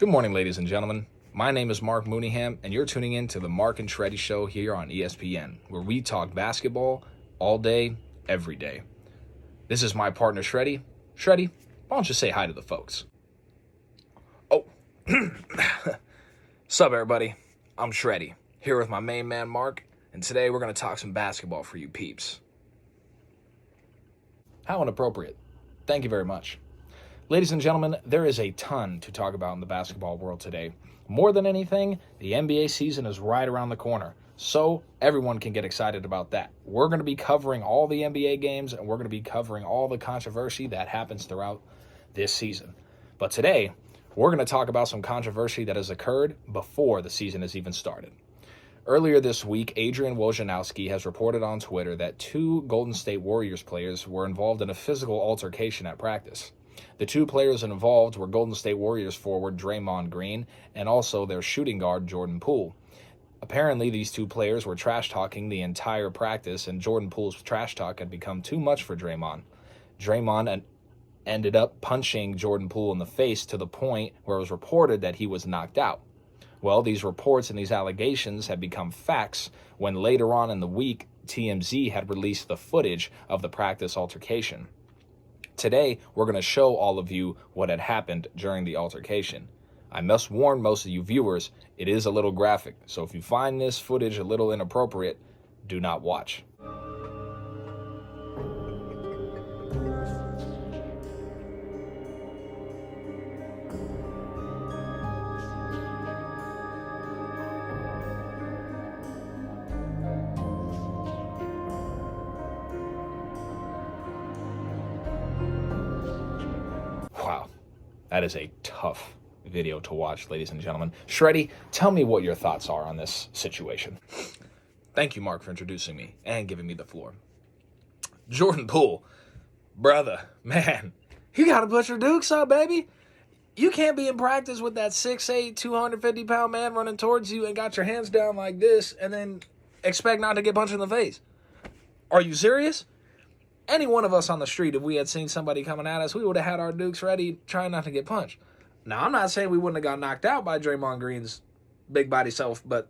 Good morning, ladies and gentlemen. My name is Mark Mooneyham, and you're tuning in to the Mark and Shreddy Show here on ESPN, where we talk basketball all day, every day. This is my partner, Shreddy. Shreddy, why don't you say hi to the folks? Oh, sup, everybody? I'm Shreddy, here with my main man, Mark, and today we're going to talk some basketball for you peeps. How inappropriate. Thank you very much. Ladies and gentlemen, there is a ton to talk about in the basketball world today. More than anything, the NBA season is right around the corner, so everyone can get excited about that. We're going to be covering all the NBA games, and we're going to be covering all the controversy that happens throughout this season. But today, we're going to talk about some controversy that has occurred before the season has even started. Earlier this week, Adrian Wojnarowski has reported on Twitter that two Golden State Warriors players were involved in a physical altercation at practice. The two players involved were Golden State Warriors forward Draymond Green and also their shooting guard Jordan Poole. Apparently, these two players were trash-talking the entire practice, and Jordan Poole's trash talk had become too much for Draymond. Draymond ended up punching Jordan Poole in the face to the point where it was reported that he was knocked out. Well, these reports and these allegations had become facts when later on in the week, TMZ had released the footage of the practice altercation. Today, we're going to show all of you what had happened during the altercation. I must warn most of you viewers, it is a little graphic, so if you find this footage a little inappropriate, do not watch. Wow, that is a tough video to watch, ladies and gentlemen. Shreddy, tell me what your thoughts are on this situation. Thank you, Mark, for introducing me and giving me the floor. Jordan Poole, brother, man, you gotta put your dukes up, baby. You can't be in practice with that 6'8", 250-pound man running towards you and got your hands down like this and then expect not to get punched in the face. Are you serious? Any one of us on the street, if we had seen somebody coming at us, we would have had our dukes ready, trying not to get punched. Now, I'm not saying we wouldn't have got knocked out by Draymond Green's big body self, but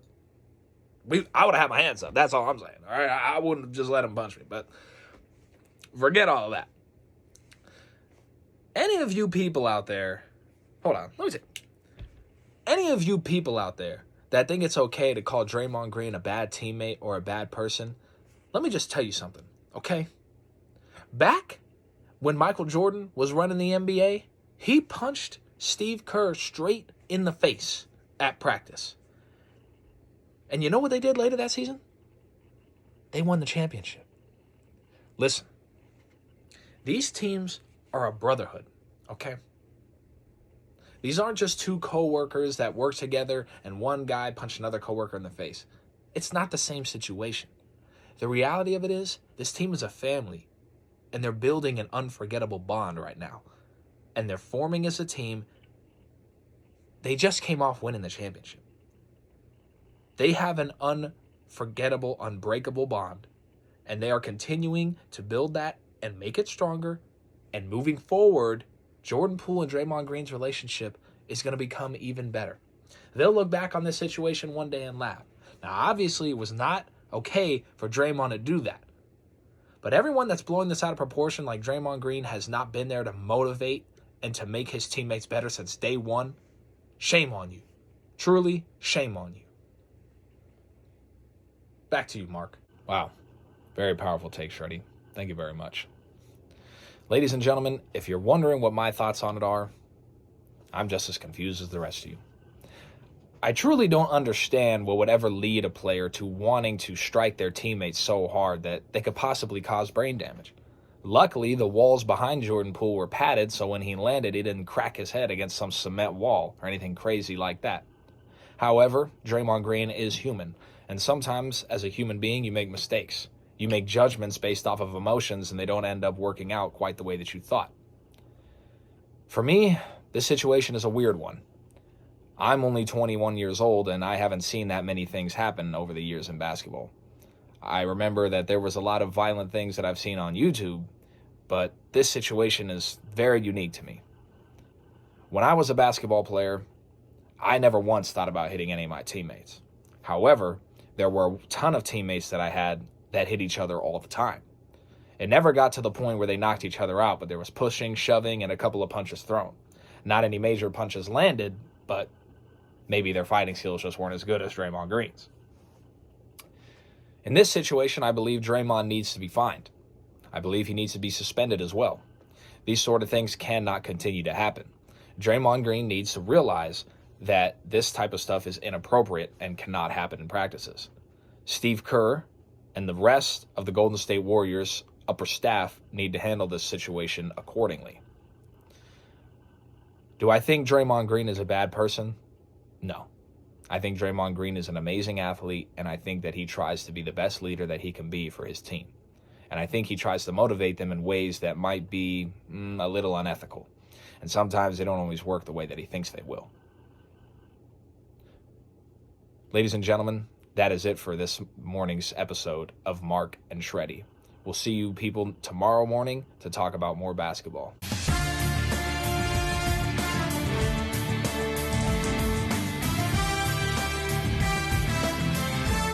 I would have had my hands up. That's all I'm saying. All right, I wouldn't have just let him punch me, but forget all of that. Any of you people out there, hold on, let me see. Any of you people out there that think it's okay to call Draymond Green a bad teammate or a bad person, let me just tell you something, okay? Back when Michael Jordan was running the NBA, he punched Steve Kerr straight in the face at practice. And you know what they did later that season? They won the championship. Listen, these teams are a brotherhood, okay? These aren't just two coworkers that work together and one guy punched another coworker in the face. It's not the same situation. The reality of it is, this team is a family. And they're building an unforgettable bond right now. And they're forming as a team. They just came off winning the championship. They have an unforgettable, unbreakable bond. And they are continuing to build that and make it stronger. And moving forward, Jordan Poole and Draymond Green's relationship is going to become even better. They'll look back on this situation one day and laugh. Now, obviously, it was not okay for Draymond to do that. But everyone that's blowing this out of proportion like Draymond Green has not been there to motivate and to make his teammates better since day one. Shame on you. Truly, shame on you. Back to you, Mark. Wow. Very powerful take, Shreddy. Thank you very much. Ladies and gentlemen, if you're wondering what my thoughts on it are, I'm just as confused as the rest of you. I truly don't understand what would ever lead a player to wanting to strike their teammates so hard that they could possibly cause brain damage. Luckily, the walls behind Jordan Poole were padded, so when he landed, he didn't crack his head against some cement wall or anything crazy like that. However, Draymond Green is human, and sometimes, as a human being, you make mistakes. You make judgments based off of emotions, and they don't end up working out quite the way that you thought. For me, this situation is a weird one. I'm only 21 years old, and I haven't seen that many things happen over the years in basketball. I remember that there was a lot of violent things that I've seen on YouTube, but this situation is very unique to me. When I was a basketball player, I never once thought about hitting any of my teammates. However, there were a ton of teammates that I had that hit each other all the time. It never got to the point where they knocked each other out, but there was pushing, shoving, and a couple of punches thrown. Not any major punches landed, but maybe their fighting skills just weren't as good as Draymond Green's. In this situation, I believe Draymond needs to be fined. I believe he needs to be suspended as well. These sort of things cannot continue to happen. Draymond Green needs to realize that this type of stuff is inappropriate and cannot happen in practices. Steve Kerr and the rest of the Golden State Warriors upper staff need to handle this situation accordingly. Do I think Draymond Green is a bad person? No. I think Draymond Green is an amazing athlete, and I think that he tries to be the best leader that he can be for his team. And I think he tries to motivate them in ways that might be a little unethical. And sometimes they don't always work the way that he thinks they will. Ladies and gentlemen, that is it for this morning's episode of Mark and Shreddy. We'll see you people tomorrow morning to talk about more basketball.